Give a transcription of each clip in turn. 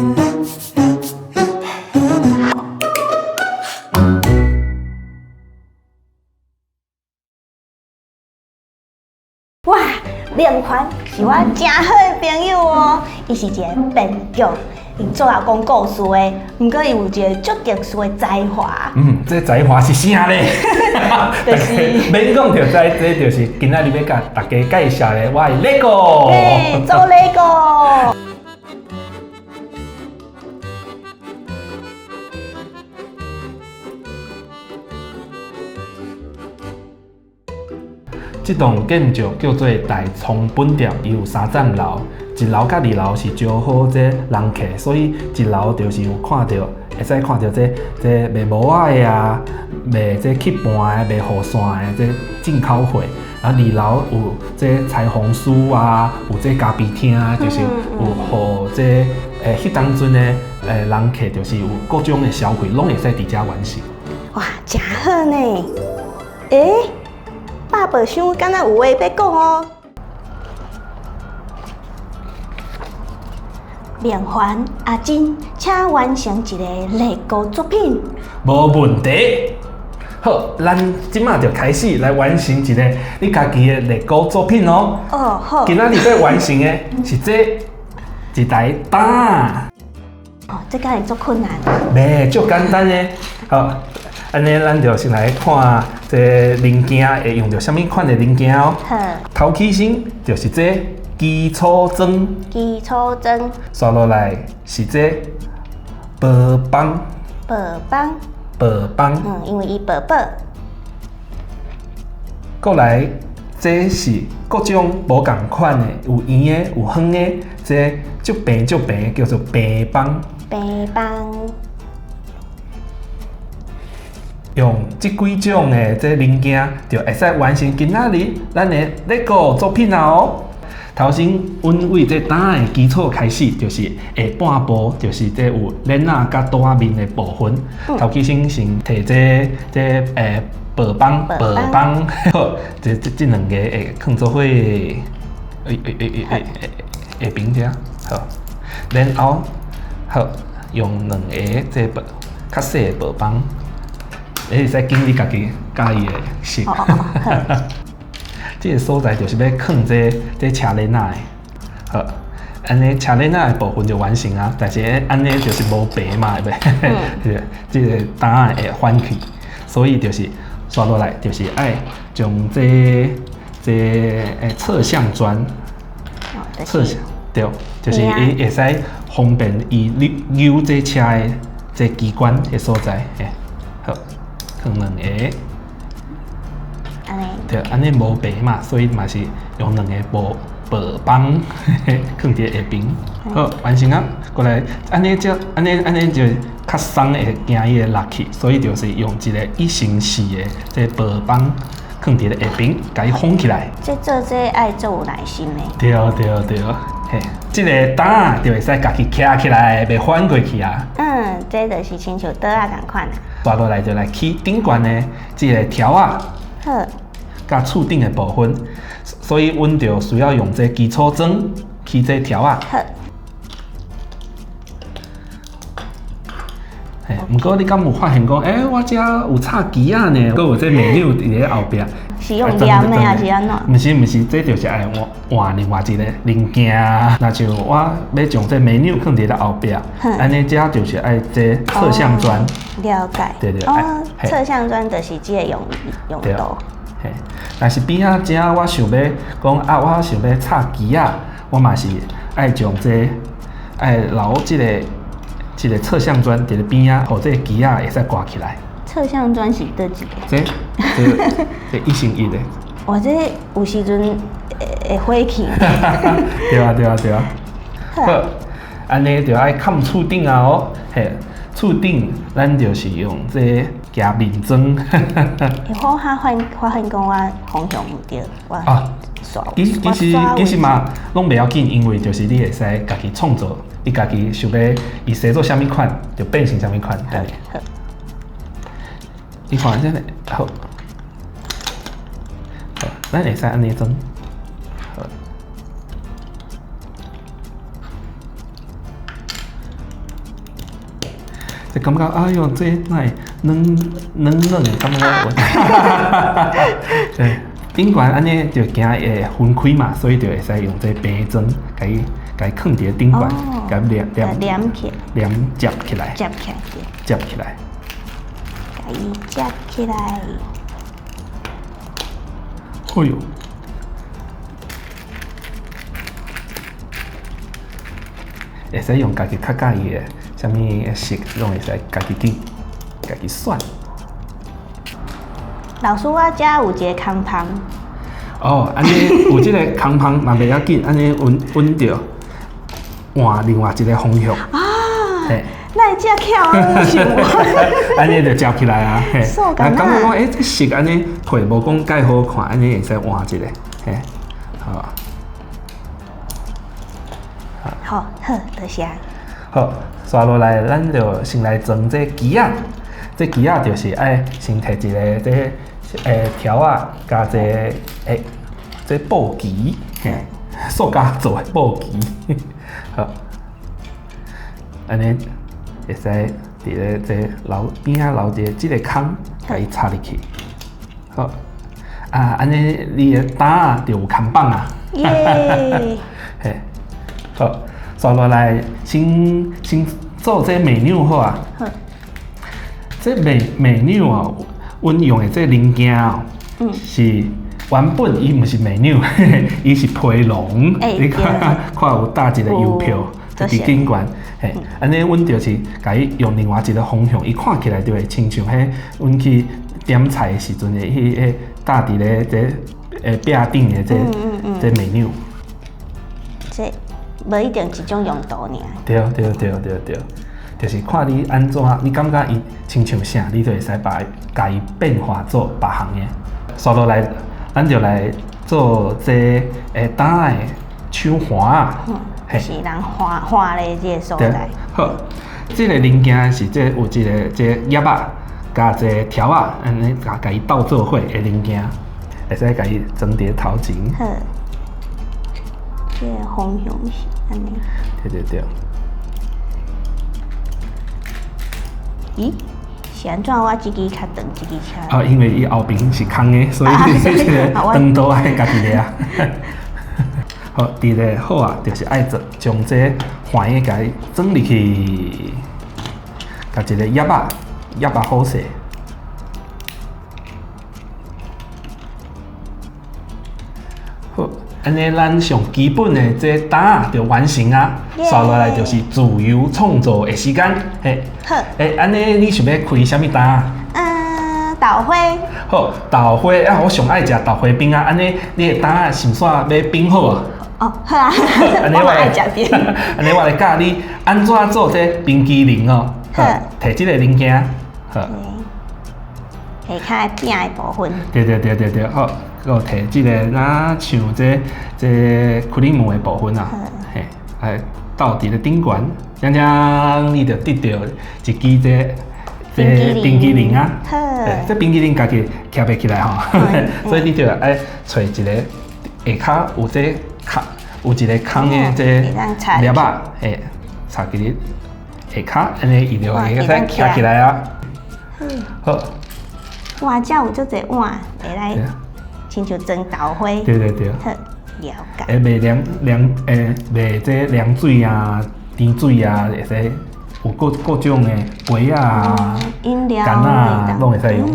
哇，连环是我真好的朋友哦，伊是一个编剧，伊做阿讲故事的，不过伊有一个足特殊的才华。这才华是啥咧？就是免讲就知，这就是今仔日要甲大家介绍的，我的 LEGO。嘿，做 LEGO。这栋建筑叫做大松本店，伊有3层楼，一楼甲2楼是招好这人客，所以1楼就是有看到，会使看到这卖帽仔的啊，卖这吸盘的，卖雨伞的这进口货。啊，2楼有这裁缝师啊，有这咖啡厅啊，就是有互这迄当阵的人客，就是有各种的消费，拢会使伫遮完成。哇，真好呢！爸爸想敢若有话要讲哦。连环阿金，请完成一个 LEGO 作品。无问题。好，咱即马就开始来完成一个你家己的 LEGO 作品哦。哦，好。今仔日要完成的是这一台蛋。哦，这敢会足困难。袂，足简单的。好，安尼咱就先来看这零件会用到什么款的零件哦。好。头起先就是这基础装。基础装。刷落来是这薄棒。薄棒。薄棒。因为伊薄薄。过来，这是各种无共款的，有圆的，有方的，这足平的叫做平棒。平棒。用这几种的这零件，就会使完成今仔日咱的 LEGO 作品啊哦。头先，阮为这蛋的基础开始，就是下半部，就是这有链仔甲刀面的部分。头起先摕这薄棒，好，这两个会放做伙，下边遮好，然后好用2个这较细的薄棒。你会使经历家己介意的色。这个所在就是要放这车轮仔的。好，安尼车轮仔的部分就完成啊。但是安尼就是无白嘛，对不对？这个答案会翻去，所以就是刷落来就是爱将这侧向砖，侧向对，就是伊会使方便伊扭这车的这机关的所在。好。放2个，安尼对，安尼无白嘛，所以嘛是用2个薄棒放伫下边。好，完成啊！过来，安尼就较松会惊伊的落去，所以就是用一个1乘4的这薄棒放伫下边，甲伊封起来。做这爱做有耐心的。对，嘿，这个蛋就会使家己徛起来，袂翻过去啊。这就是亲像刀啊同款啊。刷落来就来起顶悬的这个条啊，好，甲厝顶的部分，所以阮就需要用这基础装起这条啊。好。嘿，不过你敢有发现讲，我遮有插旗啊呢，搁有这美钮伫咧后壁。是用黏的还是安怎？毋是，这就是爱换另外一个零件。那就我要将这美钮放伫咧后壁，安尼遮就是爱这侧向砖。了解。对。侧向砖就是这个用途。嘿，但是边仔遮我想要讲我想要插旗啊，我嘛是爱将这爱留这个侧向砖伫咧边仔，互这旗啊会使挂起来。侧向砖是倒一个？这1乘1的。我这有时阵会火气。对啊。好，安尼就爱盖厝顶啊哦。嘿，厝顶咱就是用这夹面砖。我发现讲我方向唔对，我刷。其实嘛，拢袂要紧，因为就是你会使家己创造，你家己想要伊写做啥物款，就变成啥物款。好。你看这个好，咱会使安尼装。就感觉哎哟，这那嫩感觉。对，顶悬安尼就惊会分开嘛，所以就会使用这平针，甲伊放伫顶悬，甲连起，接起来，接起来，接起来，甲伊接起来。哎哟！会使用家己较介意的，啥物色拢会使家己选。老师，我遮有一个空芳。哦，安尼有即个空芳嘛袂要紧，安尼稳着，换另外一个方向。啊，嘿，那遮巧啊，是无？安尼就接起来啊，嘿。so 感觉讲，这色安尼配无讲介好看，安尼会使换一个，嘿，好。好，多谢。好，刷落来，咱就先来装这鸡仔。这鸡仔就是爱先摕一个这条啊，加这布旗，嘿，塑胶做的布旗。好，安尼会使伫咧这边仔留一个这个孔，甲伊插入去。好，啊，安尼你的胆啊就有空棒啊。耶！嘿，好。刷落来，先做这美妞好啊。这美妞哦，阮用的这零件哦，是原本伊毋是美妞，伊是皮笼。你看有搭一个邮票伫顶悬，嘿，安尼阮就是甲伊用另外一个方向，伊看起来就会亲像迄阮去点菜的时阵的迄搭伫咧这壁顶的这美妞。这。无一定一种用途尔。对，就是看你安怎，你感觉伊亲像啥，你就会使甲伊变化做别项的。刷落来，咱就来做这胆的手环啊。是人画的这个所在。好，这个零件是这有一个这叶啊，加这条啊，安尼甲伊斗做伙的零件，会使甲伊装伫头前。这个方向是安尼。对。咦？是安怎？我一支较长，一支较……因为伊后边是空的，所以这个长度爱家己抓。好，伫咧好啊，就是爱将这环的甲伊装入去，甲一个叶啊好势。好。安尼，咱上基本的这胆就完成啊，刷落来就是自由创作的时间。嘿，好，安尼你想要开什么胆？豆花。好，豆花啊，我上爱食豆花冰啊。安尼，你的胆是毋煞要冰好啊？哦，好啊，安尼我爱食冰。安尼我来教你安怎做这冰淇淋哦。好，摕这个零件。好。下骹饼的部分。对，好。搁摕即个若像这克里姆的部分啊，嘿，来倒伫咧顶悬，你就得到一支这冰淇淋啊。这冰淇淋家己徛袂起来吼，所以你就爱找一个下骹有有一个空的这粒啊，嘿，插起哩下骹，安尼伊就会使徛起来啊。好。哇，遮有足侪碗，会来。亲像装豆花。对。好，了解。卖这凉水啊、甜水啊，会使有各种的杯啊、饮料、干啊，拢会使用。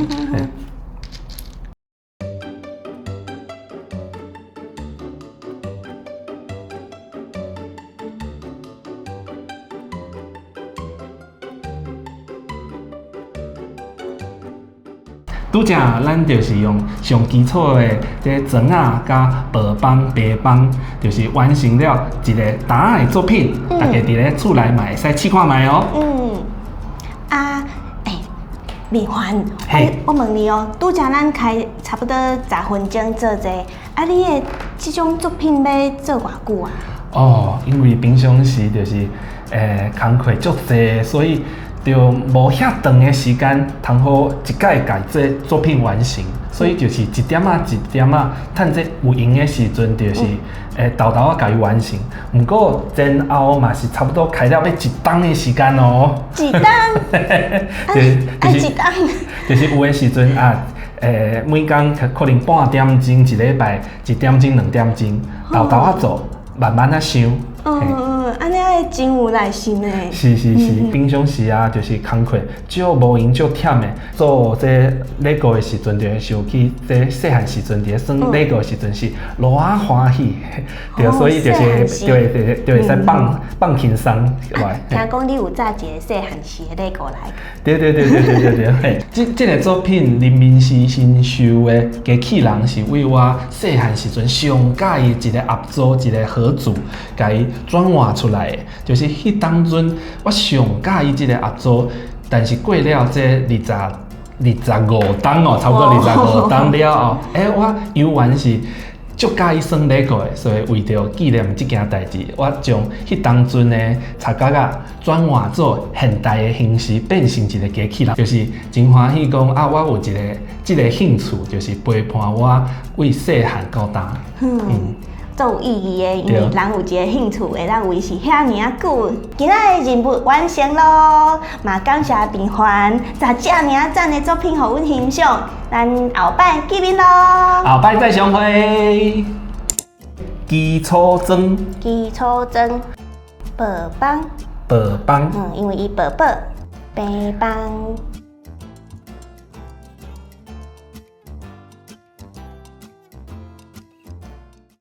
拄则咱就是用上基础的这砖啊、甲薄棒、白棒，就是完成了一个胆的作品。大家伫咧厝内嘛会使试看卖哦。美环，我问你哦，拄则咱开差不多10分钟做者，你的这种作品要做偌久啊？因为平常时就是工课足济，所以就无遐长的时间，通好一概把这作品完成，所以就是一点仔一点仔，趁这有闲的时阵，就是豆豆啊，甲伊完成。不过前后嘛是差不多开了要1档的时间哦。1档？就是1档？就是有的时阵啊，每工可能半点钟，一礼拜1点钟、2点钟，豆豆啊做，慢慢啊想。安尼爱真有耐心诶。是，平常时啊，就是工课少无闲少忝诶，做这Lego的时阵，就会想起这细汉时阵，伫耍Lego的时阵是偌欢喜，对，所以就是就会使放轻松来。听讲你有炸一个细汉时的Lego来。对，这个作品林明熙新收的机器人是为我细汉时阵上喜一个合作一个合组，甲伊转换出来的，就是迄当阵我上喜即个合作，但是过了这25档哦，差不多25档了后，我游玩是足喜耍 Lego 的，所以为着纪念这件代志，我将迄当阵的插角啊转换做现代的形式，变成一个机器人，就是真欢喜讲啊！我有这个兴趣，就是陪伴我为细汉到大。足有意义的，因为人有一个兴趣会当维持遐尔久。今仔的任务完成咯，嘛感谢平凡，把遮尔赞的作品互阮欣赏。咱后摆见面咯。后摆再相会。基础装，宝帮，宝帮，因为伊宝贝，白帮。